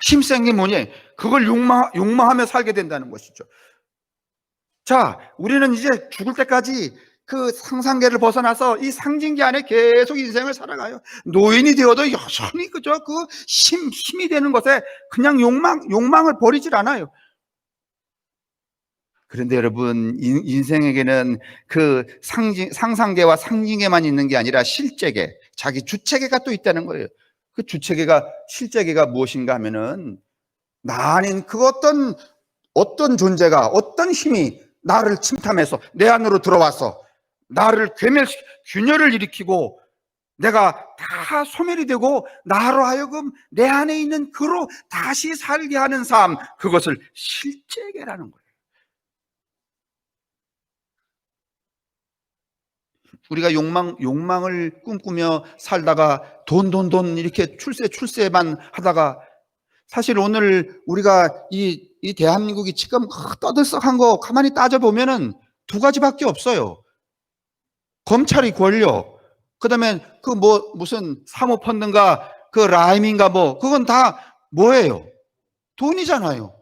힘센 게 뭐냐? 그걸 욕망하며 살게 된다는 것이죠. 자, 우리는 이제 죽을 때까지 그 상상계를 벗어나서 이 상징계 안에 계속 인생을 살아가요. 노인이 되어도 여전히 그저 그 힘이 되는 것에 그냥 욕망을 버리질 않아요. 그런데 여러분, 인생에게는 그 상상계와 상징계만 있는 게 아니라 실제계, 자기 주체계가 또 있다는 거예요. 그 주체계가, 실제계가 무엇인가 하면은 나 아닌 그 어떤 존재가, 어떤 힘이 나를 침탐해서 내 안으로 들어와서 나를 균열을 일으키고 내가 다 소멸이 되고 나로 하여금 내 안에 있는 그로 다시 살게 하는 삶, 그것을 실제계라는 거예요. 우리가 욕망을 꿈꾸며 살다가 돈 이렇게 출세만 하다가 사실 오늘 우리가 이 대한민국이 지금 떠들썩한 거 가만히 따져보면은 두 가지밖에 없어요. 검찰이 권력, 그 다음에 그 무슨 사모펀드인가 그 라임인가 그건 다 뭐예요? 돈이잖아요.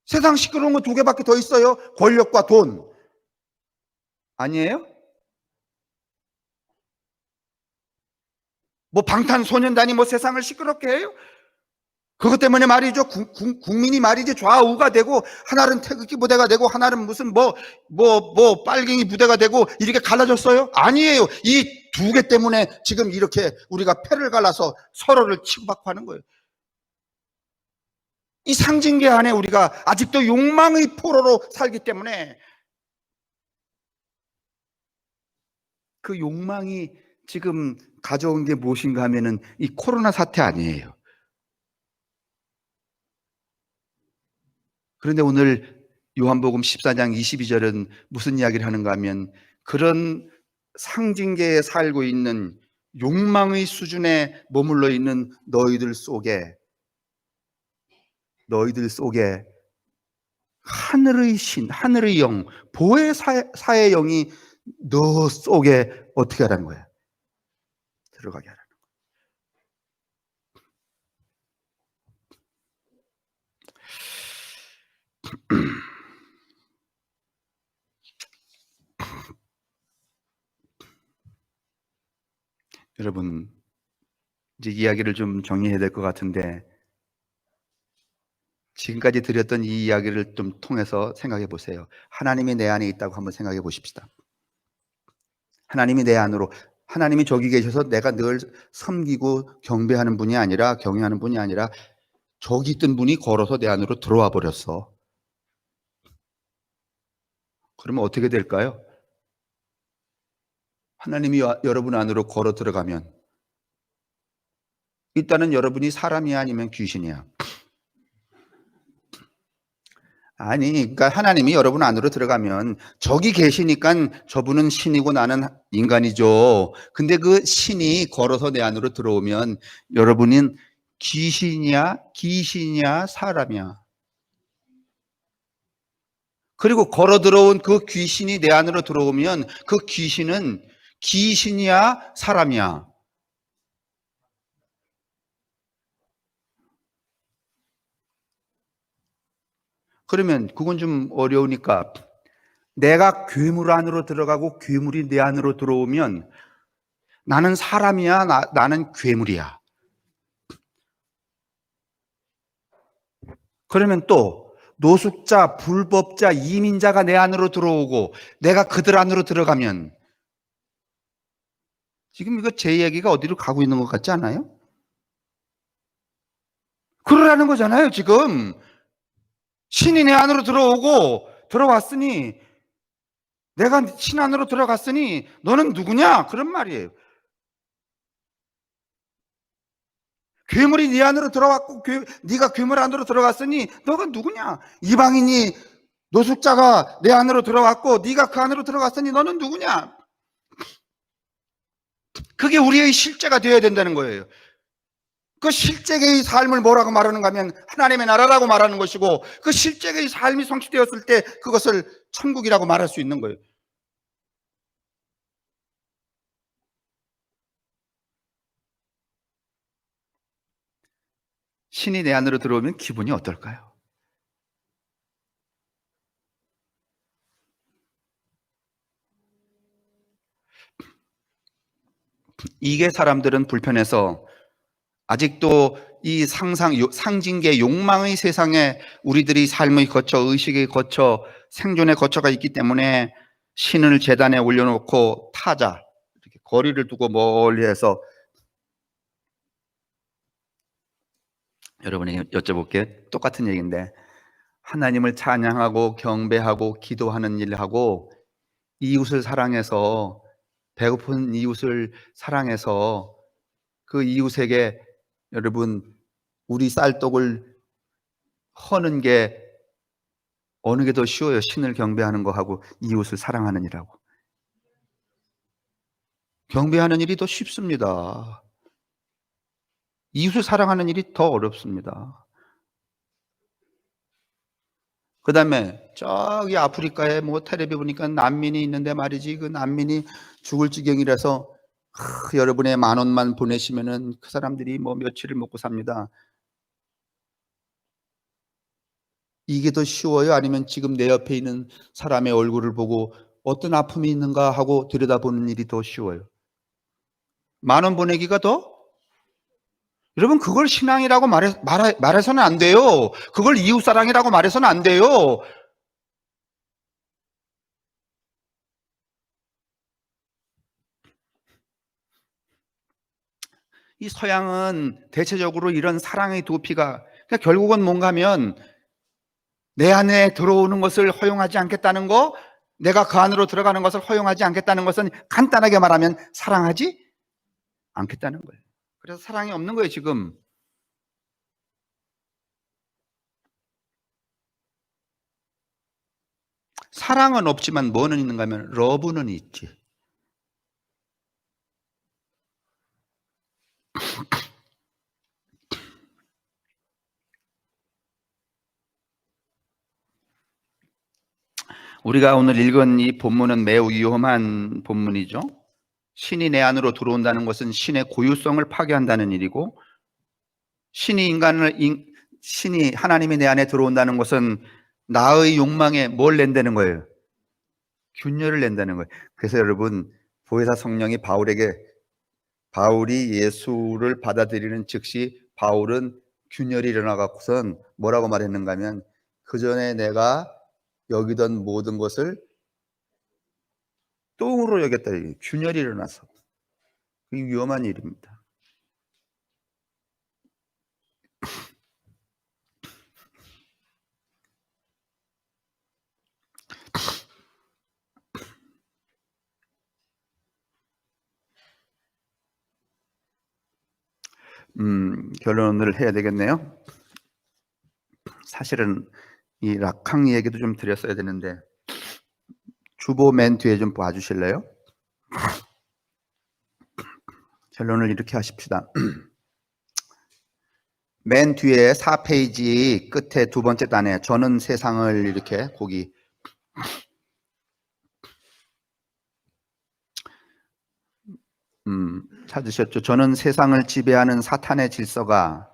세상 시끄러운 거 두 개밖에 더 있어요. 권력과 돈. 아니에요? 방탄소년단이 세상을 시끄럽게 해요? 그것 때문에 말이죠. 국민이 말이지 좌우가 되고 하나는 태극기 부대가 되고 하나는 무슨 빨갱이 부대가 되고 이렇게 갈라졌어요? 아니에요. 이 두 개 때문에 지금 이렇게 우리가 패를 갈라서 서로를 치고받고 하는 거예요. 이 상징계 안에 우리가 아직도 욕망의 포로로 살기 때문에 그 욕망이 지금 가져온 게 무엇인가 하면은 이 코로나 사태 아니에요. 그런데 오늘 요한복음 14장 22절은 무슨 이야기를 하는가 하면 그런 상징계에 살고 있는 욕망의 수준에 머물러 있는 너희들 속에 하늘의 신, 하늘의 영, 보혜사의 영이 너 속에 어떻게 하라는 거야? 들어가게 하라는 거야. 여러분, 이제 이야기를 좀 정리해야 될 것 같은데 지금까지 드렸던 이 이야기를 좀 통해서 생각해 보세요. 하나님이 내 안에 있다고 한번 생각해 보십시다. 하나님이 내 안으로, 하나님이 저기 계셔서 내가 늘 섬기고 경배하는 분이 아니라 경외하는 분이 아니라 저기 있던 분이 걸어서 내 안으로 들어와 버렸어. 그러면 어떻게 될까요? 하나님이 여러분 안으로 걸어 들어가면 일단은 여러분이 사람이야 아니면 귀신이야? 아니, 그러니까 하나님이 여러분 안으로 들어가면 저기 계시니까 저분은 신이고 나는 인간이죠. 근데 그 신이 걸어서 내 안으로 들어오면 여러분은 귀신이야, 사람이야? 그리고 걸어 들어온 그 귀신이 내 안으로 들어오면 그 귀신은 귀신이야, 사람이야? 그러면 그건 좀 어려우니까 내가 괴물 안으로 들어가고 괴물이 내 안으로 들어오면 나는 사람이야, 나는 괴물이야? 그러면 또 노숙자, 불법자, 이민자가 내 안으로 들어오고 내가 그들 안으로 들어가면 지금 이거 제 얘기가 어디로 가고 있는 것 같지 않아요? 그러라는 거잖아요, 지금. 신이 내 안으로 들어왔으니 내가 신 안으로 들어갔으니 너는 누구냐? 그런 말이에요. 괴물이 네 안으로 들어왔고 네가 괴물 안으로 들어갔으니 너가 누구냐? 이방인이 노숙자가 내 안으로 들어왔고 네가 그 안으로 들어갔으니 너는 누구냐? 그게 우리의 실제가 되어야 된다는 거예요. 그 실제의 삶을 뭐라고 말하는가 하면 하나님의 나라라고 말하는 것이고 그 실제의 삶이 성취되었을 때 그것을 천국이라고 말할 수 있는 거예요. 신이 내 안으로 들어오면 기분이 어떨까요? 이게 사람들은 불편해서 아직도 이 상징계 욕망의 세상에 우리들이 삶의 거처, 의식의 거처, 생존의 거처가 있기 때문에 신을 제단에 올려놓고 타자, 이렇게 거리를 두고 멀리해서 여러분에게 여쭤볼게요. 똑같은 얘기인데 하나님을 찬양하고 경배하고 기도하는 일하고 이웃을 사랑해서 배고픈 이웃을 사랑해서 그 이웃에게 여러분 우리 쌀떡을 허는 게 어느 게 더 쉬워요? 신을 경배하는 거하고 이웃을 사랑하는 일하고. 경배하는 일이 더 쉽습니다. 이웃을 사랑하는 일이 더 어렵습니다. 그 다음에 저기 아프리카에 뭐 텔레비 보니까 난민이 있는데 말이지 그 난민이 죽을 지경이라서 여러분의 10,000원만 보내시면은 그 사람들이 뭐 며칠을 먹고 삽니다. 이게 더 쉬워요? 아니면 지금 내 옆에 있는 사람의 얼굴을 보고 어떤 아픔이 있는가 하고 들여다보는 일이 더 쉬워요? 10,000원 보내기가 더? 여러분 그걸 신앙이라고 말해서는 안 돼요. 그걸 이웃사랑이라고 말해서는 안 돼요. 이 서양은 대체적으로 이런 사랑의 도피가 그러니까 결국은 뭔가 하면 내 안에 들어오는 것을 허용하지 않겠다는 거, 내가 그 안으로 들어가는 것을 허용하지 않겠다는 것은 간단하게 말하면 사랑하지 않겠다는 거예요. 그래서 사랑이 없는 거예요, 지금. 사랑은 없지만 뭐는 있는가 하면 러브는 있지. 우리가 오늘 읽은 이 본문은 매우 위험한 본문이죠. 신이 내 안으로 들어온다는 것은 신의 고유성을 파괴한다는 일이고 신이 하나님이 내 안에 들어온다는 것은 나의 욕망에 뭘 낸다는 거예요? 균열을 낸다는 거예요. 그래서 여러분 보혜사 성령이 바울이 예수를 받아들이는 즉시 바울은 균열이 일어나갖고선 뭐라고 말했는가 하면 그 전에 내가 여기던 모든 것을 똥으로 여겼다. 균열이 일어나서. 그게 위험한 일입니다. 결론을 해야 되겠네요. 사실은 이 락항 얘기도 좀 드렸어야 되는데 주보 맨 뒤에 좀 봐주실래요? 결론을 이렇게 하십시다. 맨 뒤에 4페이지 끝에 두 번째 단에 저는 세상을 이렇게 거기 찾으셨죠? 저는 세상을 지배하는 사탄의 질서가,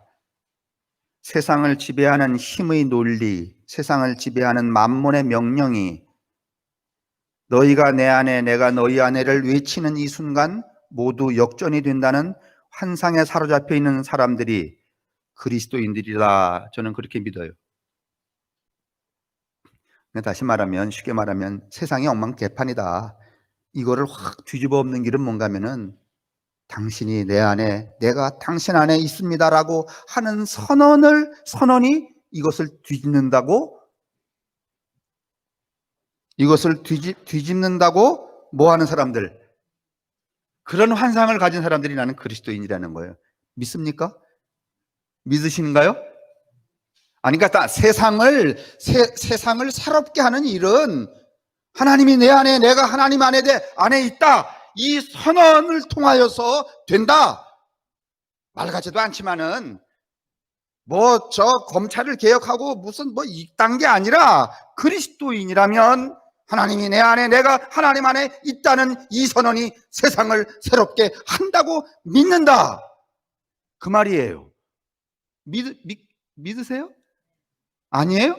세상을 지배하는 힘의 논리, 세상을 지배하는 만몬의 명령이 너희가 내 안에 내가 너희 안에를 외치는 이 순간 모두 역전이 된다는 환상에 사로잡혀 있는 사람들이 그리스도인들이라 저는 그렇게 믿어요. 다시 말하면, 쉽게 말하면 세상이 엉망개판이다. 이거를 확 뒤집어 엎는 길은 뭔가 하면은 당신이 내 안에, 내가 당신 안에 있습니다라고 하는 선언이 이것을 뒤집는다고, 뒤집는다고 뭐 하는 사람들, 그런 환상을 가진 사람들이 나는 그리스도인이라는 거예요. 믿습니까? 믿으신가요? 아니, 그러니까 세상을 새롭게 하는 일은 하나님이 내 안에, 내가 하나님 안에 있다, 이 선언을 통하여서 된다. 말 같지도 않지만은 뭐 저 검찰을 개혁하고 무슨 뭐 이딴 게 아니라 그리스도인이라면 하나님이 내 안에, 내가 하나님 안에 있다는 이 선언이 세상을 새롭게 한다고 믿는다, 그 말이에요. 믿으세요? 아니에요?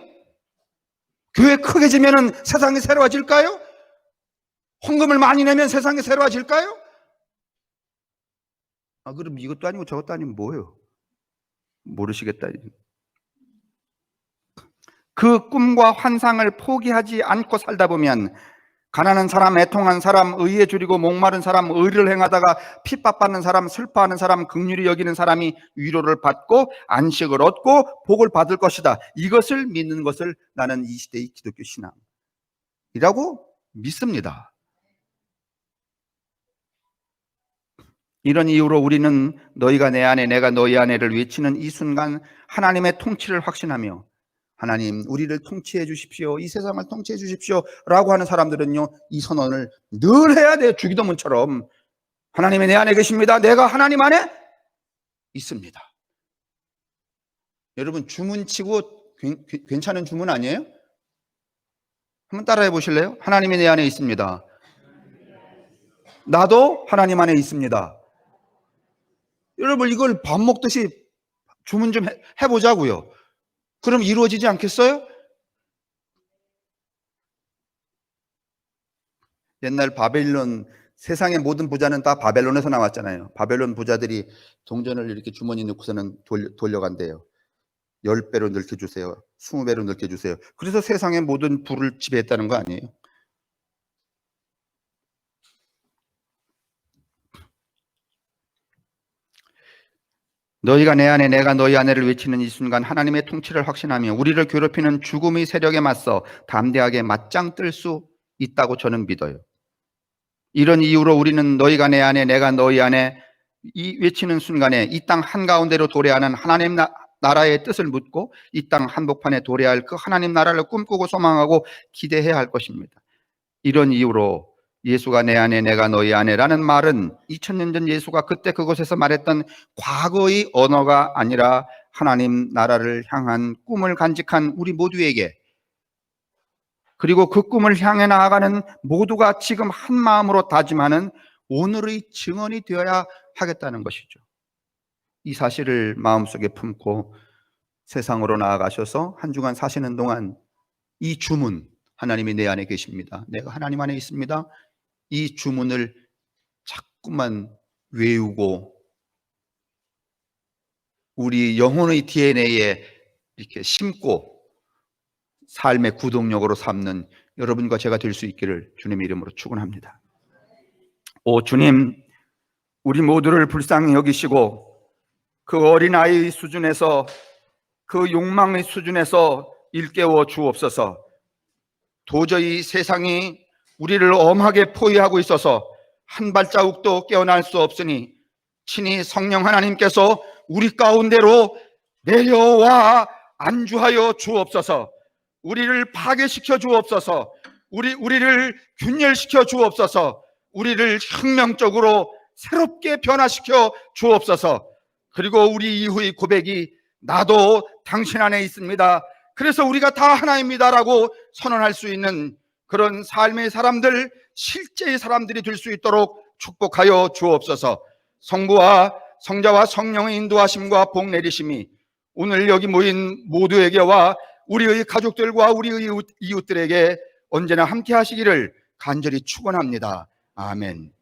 교회 크게 지면은 세상이 새로워질까요? 헌금을 많이 내면 세상이 새로워질까요? 그럼 이것도 아니고 저것도 아니면 뭐예요? 모르시겠다. 그 꿈과 환상을 포기하지 않고 살다 보면 가난한 사람, 애통한 사람, 의에 줄이고 목마른 사람, 의를 행하다가 핍박받는 사람, 슬퍼하는 사람, 긍휼히 여기는 사람이 위로를 받고 안식을 얻고 복을 받을 것이다. 이것을 믿는 것을 나는 이 시대의 기독교 신앙이라고 믿습니다. 이런 이유로 우리는 너희가 내 안에 내가 너희 안에를 외치는 이 순간 하나님의 통치를 확신하며, 하나님 우리를 통치해 주십시오, 이 세상을 통치해 주십시오 라고 하는 사람들은요, 이 선언을 늘 해야 돼요. 주기도문처럼 하나님이 내 안에 계십니다, 내가 하나님 안에 있습니다. 여러분 주문치고 괜찮은 주문 아니에요? 한번 따라해 보실래요? 하나님이 내 안에 있습니다, 나도 하나님 안에 있습니다. 여러분 이걸 밥 먹듯이 주문 좀 해보자고요. 그럼 이루어지지 않겠어요? 옛날 바벨론, 세상의 모든 부자는 다 바벨론에서 나왔잖아요. 바벨론 부자들이 동전을 이렇게 주머니 넣고서는 돌려간대요. 10배로 넓혀주세요, 20배로 넓혀주세요. 그래서 세상의 모든 부를 지배했다는 거 아니에요? 너희가 내 안에 내가 너희 안에를 외치는 이 순간 하나님의 통치를 확신하며 우리를 괴롭히는 죽음의 세력에 맞서 담대하게 맞짱 뜰 수 있다고 저는 믿어요. 이런 이유로 우리는 너희가 내 안에 내가 너희 안에 이 외치는 순간에 이 땅 한가운데로 도래하는 하나님 나라의 뜻을 묻고 이 땅 한복판에 도래할 그 하나님 나라를 꿈꾸고 소망하고 기대해야 할 것입니다. 이런 이유로 예수가 내 안에 내가 너희 안에라는 말은 2000년 전 예수가 그때 그곳에서 말했던 과거의 언어가 아니라 하나님 나라를 향한 꿈을 간직한 우리 모두에게, 그리고 그 꿈을 향해 나아가는 모두가 지금 한 마음으로 다짐하는 오늘의 증언이 되어야 하겠다는 것이죠. 이 사실을 마음속에 품고 세상으로 나아가셔서 한 주간 사시는 동안 이 주문, 하나님이 내 안에 계십니다, 내가 하나님 안에 있습니다, 이 주문을 자꾸만 외우고 우리 영혼의 DNA에 이렇게 심고 삶의 구동력으로 삼는 여러분과 제가 될 수 있기를 주님의 이름으로 축원합니다. 오 주님, 우리 모두를 불쌍히 여기시고 그 어린아이 수준에서, 그 욕망의 수준에서 일깨워 주옵소서. 도저히 세상이 우리를 엄하게 포위하고 있어서 한 발자국도 깨어날 수 없으니 친히 성령 하나님께서 우리 가운데로 내려와 안주하여 주옵소서. 우리를 파괴시켜 주옵소서. 우리를 균열시켜 주옵소서. 우리를 혁명적으로 새롭게 변화시켜 주옵소서. 그리고 우리 이후의 고백이 나도 당신 안에 있습니다, 그래서 우리가 다 하나입니다라고 선언할 수 있는 그런 삶의 사람들, 실제의 사람들이 될 수 있도록 축복하여 주옵소서. 성부와 성자와 성령의 인도하심과 복 내리심이 오늘 여기 모인 모두에게와 우리의 가족들과 우리의 이웃들에게 언제나 함께 하시기를 간절히 축원합니다. 아멘.